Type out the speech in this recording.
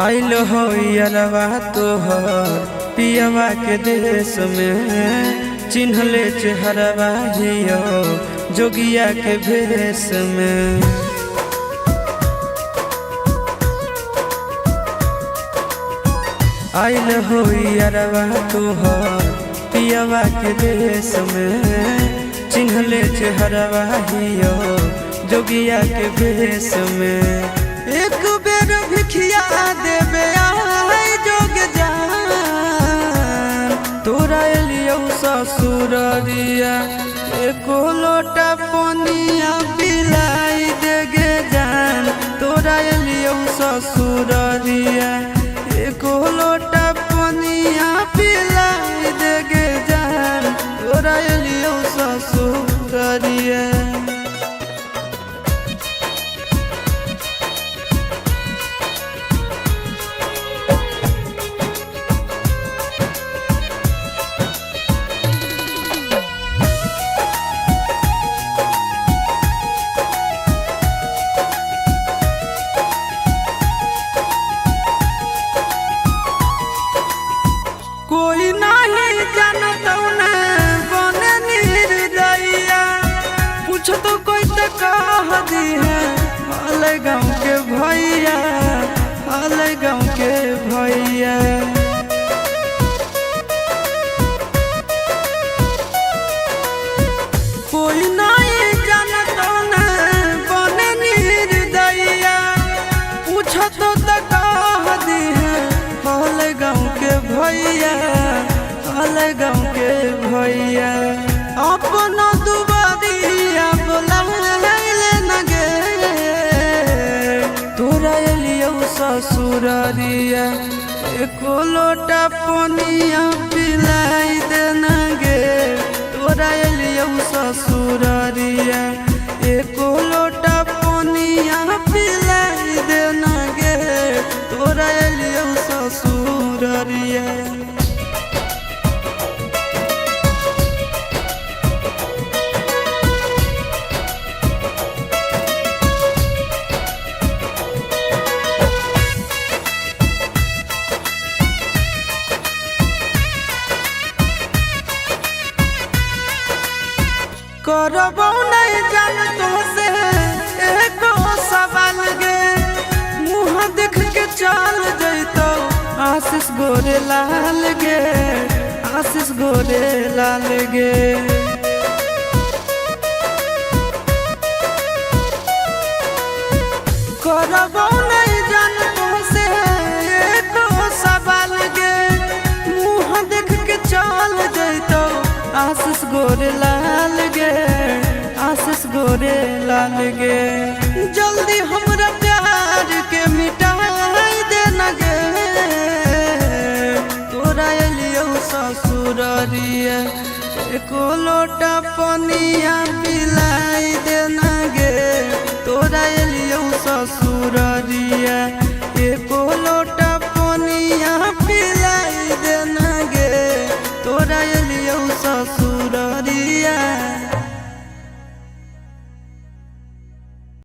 आइल हो यारवा तोहर पियवा के देश में, चिन्हले चेहरवा हियो जोगिया के भेष में। आइल हो यारवा तोहर पियवा के देश में, चिन्हले चेहरवा हियो जोगिया के भेष में। एक बेर भिखिया देवे आए जोग जान, तोरा एलियो ससुररिया एको लोटा पनिया पिलाई देगे जान। तोरा एलियो ससुररिया एको लोटा पनिया पिलाई देगे जान। तोरा एलियो ससुररिया कोई नहीं जानत बने निर्दयिया, पूछ तो कोई तो कह दी है हाल गाँव के भैया, हाल गाँव के भैया। कोई नहीं जानत बने निर्दयिया, पूछ तो कह दी है हाल गाँव के भैया, हाल गाँव के भैया। अपना दुबारिया बोला न गे, तोरा एलियो ससुररिया एको लोटा पनिया पिलाई देना गे। तोरा एलियो ससुररिया एको लोटा पनिया पिलाई देना गे। तोरा एलियो ससुररिया करबो नहीं जान तुमसे एको सवाल गे, मुँह देख के चल जैतो आशीष गोरे लाल गे, आशीष गोरे लाल गे। करबो नहीं जान तुमसे एको सवाल गे, मुँह देख के चल जैतो आशीष गोरे लाल गे, आशीष गोरे लाल गे। जल्दी हमरा प्यार के मिटाई देना गे। तोरा एलियो ससुररिया एको लोटा पनिया पिलाई देना गे। तोरा एलियो ससुररिया